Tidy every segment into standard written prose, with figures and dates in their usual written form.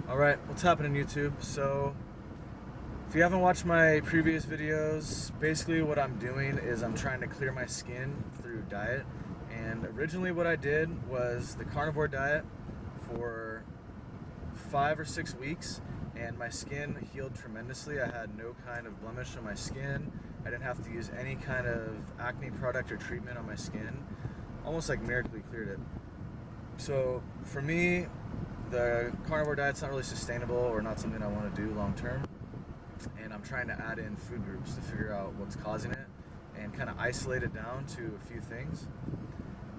Alright, what's happening YouTube? So, if you haven't watched my previous videos, basically what I'm doing is I'm trying to clear my skin through diet. And originally what I did was the carnivore diet for 5 or 6 weeks, and my skin healed tremendously. I had no kind of blemish on my skin. I didn't have to use any kind of acne product or treatment on my skin. Almost like miraculously cleared it. So for me, the carnivore diet's not really sustainable or not something I want to do long term, and I'm trying to add in food groups to figure out what's causing it and kind of isolate it down to a few things.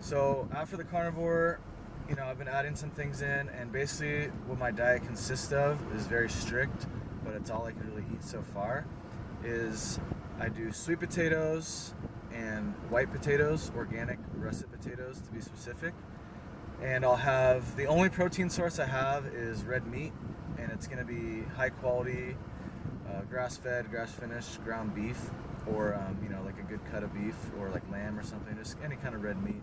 So after the carnivore, I've been adding some things in, and basically what my diet consists of is very strict, but it's all I can really eat so far. Is I do sweet potatoes and white potatoes, organic russet potatoes to be specific. And I'll have, the only protein source I have is red meat, and it's going to be high quality, grass-fed, grass-finished ground beef, or like a good cut of beef, or like lamb or something, just any kind of red meat.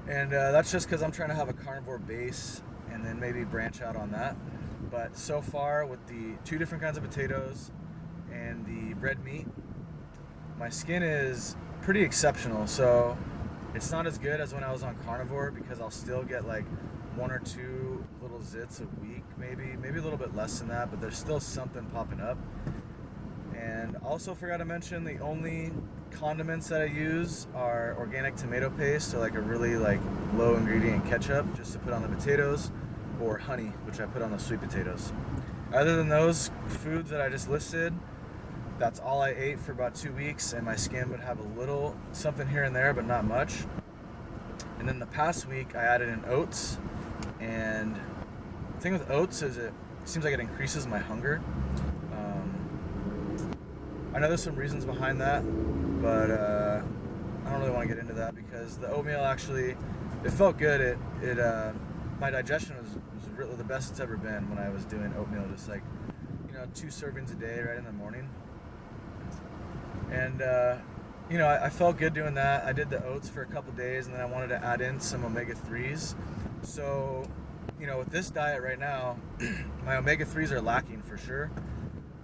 And that's just because I'm trying to have a carnivore base and then maybe branch out on that. But so far, with the 2 different kinds of potatoes and the red meat, my skin is pretty exceptional. So it's not as good as when I was on carnivore, because I'll still get like 1 or 2 little zits a week, maybe a little bit less than that, but there's still something popping up. And also forgot to mention, the only condiments that I use are organic tomato paste, or like a really like low ingredient ketchup just to put on the potatoes, or honey, which I put on the sweet potatoes. Other than those foods that I just listed, that's all I ate for about 2 weeks, and my skin would have a little something here and there, but not much. And then the past week I added in oats, and the thing with oats is it seems like it increases my hunger. I know there's some reasons behind that, but I don't really want to get into that, because the oatmeal actually, it felt good. My digestion was really the best it's ever been when I was doing oatmeal, just like 2 servings a day right in the morning. And I felt good doing that. I did the oats for a couple days, and then I wanted to add in some omega-3s. So with this diet right now, my omega-3s are lacking for sure,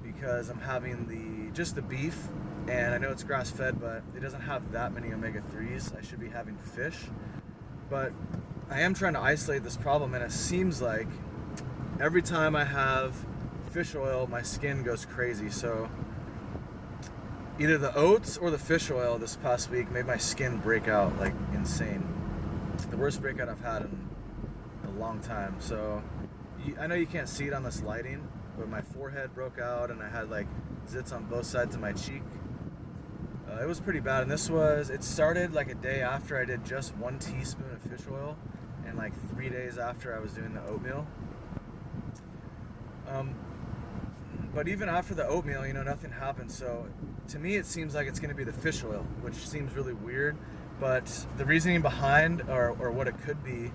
because I'm having just the beef, and I know it's grass-fed, but it doesn't have that many omega-3s. I should be having fish, but I am trying to isolate this problem, and it seems like every time I have fish oil, my skin goes crazy. So either the oats or the fish oil this past week made my skin break out like insane. The worst breakout I've had in a long time. So I know you can't see it on this lighting, but my forehead broke out, and I had like zits on both sides of my cheek. It was pretty bad, and it started like a day after I did just 1 teaspoon of fish oil, and like 3 days after I was doing the oatmeal. But even after the oatmeal, nothing happened. So to me, it seems like it's going to be the fish oil, which seems really weird. But the reasoning behind, or what it could be,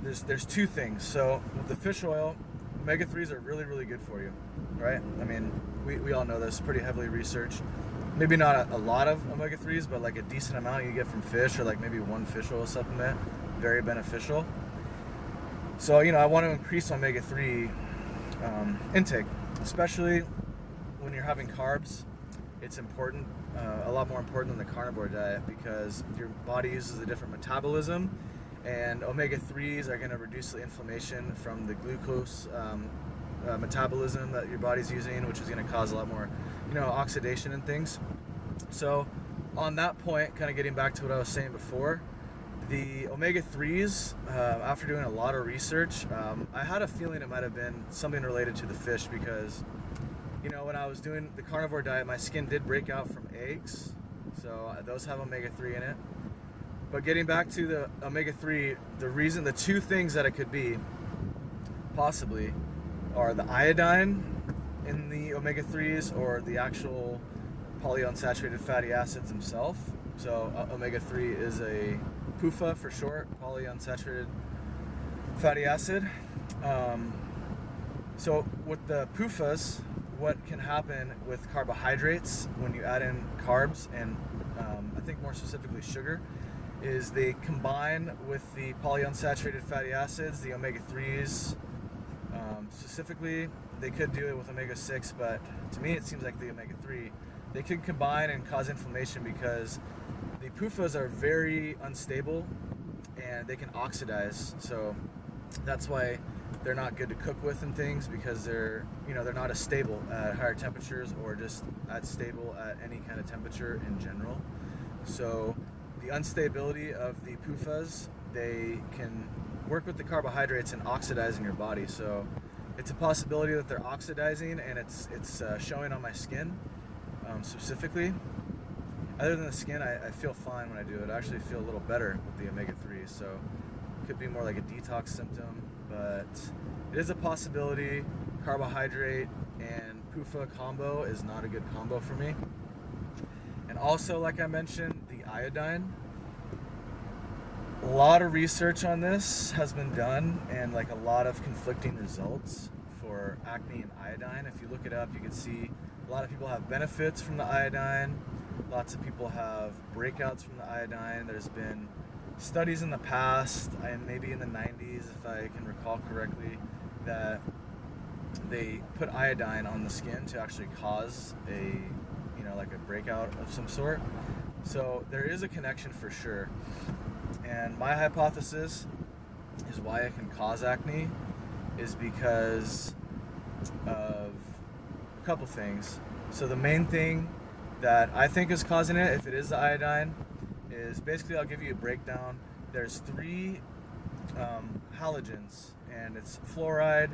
there's 2 things. So with the fish oil, omega-3s are really, really good for you, right? I mean, we all know this, pretty heavily researched. Maybe not a lot of omega-3s, but like a decent amount you get from fish, or like maybe 1 fish oil supplement, very beneficial. So, I want to increase omega-3 intake, especially when you're having carbs. It's important, a lot more important than the carnivore diet, because your body uses a different metabolism, and omega-3s are going to reduce the inflammation from the glucose metabolism that your body's using, which is going to cause a lot more, oxidation and things. So on that point, kind of getting back to what I was saying before, the omega-3s, after doing a lot of research, I had a feeling it might have been something related to the fish, because when I was doing the carnivore diet, my skin did break out from eggs, so those have omega-3 in it. But getting back to the omega-3, the 2 things that it could be, possibly, are the iodine in the omega-3s, or the actual polyunsaturated fatty acids themselves. So omega-3 is a PUFA for short, polyunsaturated fatty acid. So with the PUFAs, what can happen with carbohydrates when you add in carbs, and I think more specifically sugar, is they combine with the polyunsaturated fatty acids, the omega-3s, specifically, they could do it with omega-6, but to me it seems like the omega-3, they could combine and cause inflammation because the PUFAs are very unstable and they can oxidize. So that's why they're not good to cook with and things, because they're not as stable at higher temperatures or just as stable at any kind of temperature in general. So the instability of the PUFAs, they can work with the carbohydrates and oxidize in your body. So it's a possibility that they're oxidizing, and it's showing on my skin specifically. Other than the skin, I feel fine when I do it. I actually feel a little better with the omega-3, so it could be more like a detox symptom, but it is a possibility. Carbohydrate and PUFA combo is not a good combo for me. And also, like I mentioned, the iodine. A lot of research on this has been done, and like a lot of conflicting results for acne and iodine. If you look it up, you can see a lot of people have benefits from the iodine. Lots of people have breakouts from the iodine. There's been studies in the past, and maybe in the 90s, if I can recall correctly, that they put iodine on the skin to actually cause a breakout of some sort. So there is a connection for sure. And my hypothesis is why it can cause acne is because of a couple things. So the main thing that I think is causing it, if it is the iodine, is basically, I'll give you a breakdown. There's 3 halogens, and it's fluoride,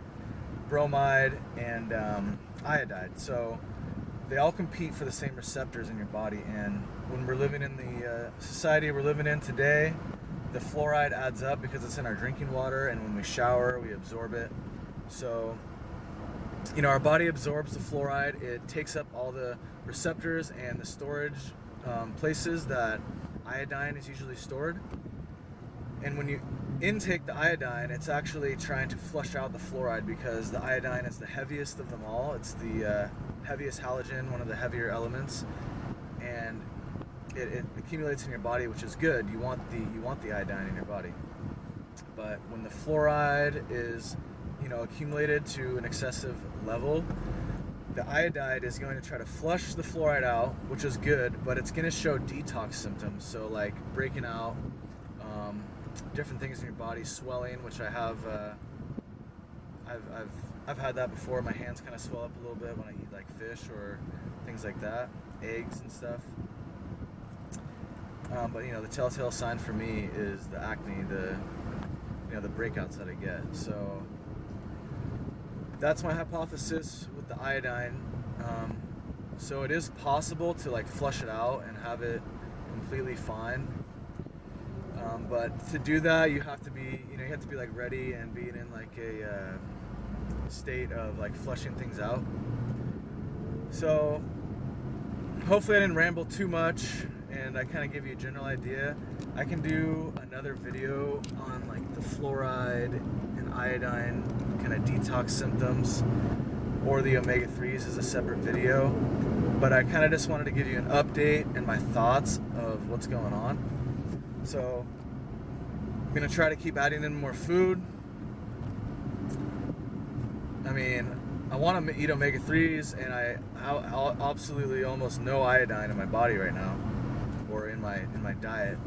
bromide, and iodide. So they all compete for the same receptors in your body, and when we're living in the society we're living in today, the fluoride adds up because it's in our drinking water, and when we shower we absorb it. So our body absorbs the fluoride. It takes up all the receptors and the storage places that iodine is usually stored. And when you intake the iodine, it's actually trying to flush out the fluoride, because the iodine is the heaviest of them all. It's the heaviest halogen, one of the heavier elements, and it accumulates in your body, which is good. You want the iodine in your body. But when the fluoride is accumulated to an excessive level, the iodide is going to try to flush the fluoride out, which is good, but it's going to show detox symptoms. So like breaking out, different things in your body, swelling, which I have. I've had that before. My hands kind of swell up a little bit when I eat like fish or things like that, eggs and stuff. But the telltale sign for me is the acne, the breakouts that I get. So that's my hypothesis with the iodine. So it is possible to like flush it out and have it completely fine. But to do that, you have to be like ready and being in like a state of like flushing things out. So hopefully I didn't ramble too much, and I kind of give you a general idea. I can do another video on like the fluoride and iodine kind of detox symptoms, or the omega-3s as a separate video, but I kind of just wanted to give you an update and my thoughts of what's going on. So I'm going to try to keep adding in more food. I mean, I want to eat omega-3s, and I absolutely almost no iodine in my body right now, or in my diet.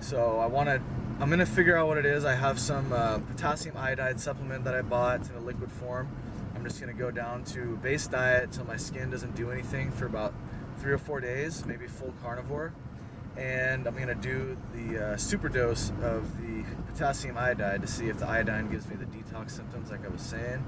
So I'm going to figure out what it is. I have some potassium iodide supplement that I bought in a liquid form. I'm just going to go down to base diet until my skin doesn't do anything for about 3 or 4 days, maybe full carnivore. And I'm going to do the super dose of the potassium iodide to see if the iodine gives me the detox symptoms like I was saying.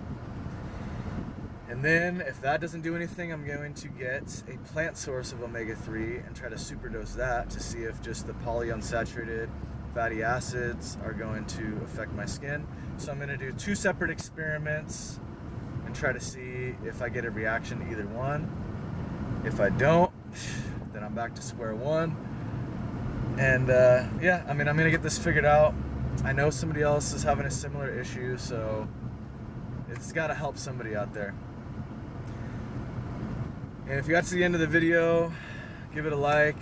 And then if that doesn't do anything, I'm going to get a plant source of omega-3 and try to superdose that to see if just the polyunsaturated fatty acids are going to affect my skin. So I'm going to do 2 separate experiments and try to see if I get a reaction to either one. If I don't, then I'm back to square one. And yeah, I mean, I'm going to get this figured out. I know somebody else is having a similar issue, so it's got to help somebody out there. And if you got to the end of the video, give it a like.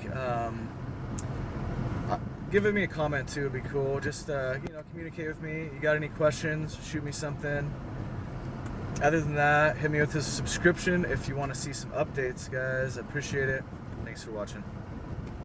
Give me a comment too, it'd be cool. Just communicate with me. You got any questions, shoot me something. Other than that, hit me with a subscription if you want to see some updates, guys. I appreciate it. Thanks for watching.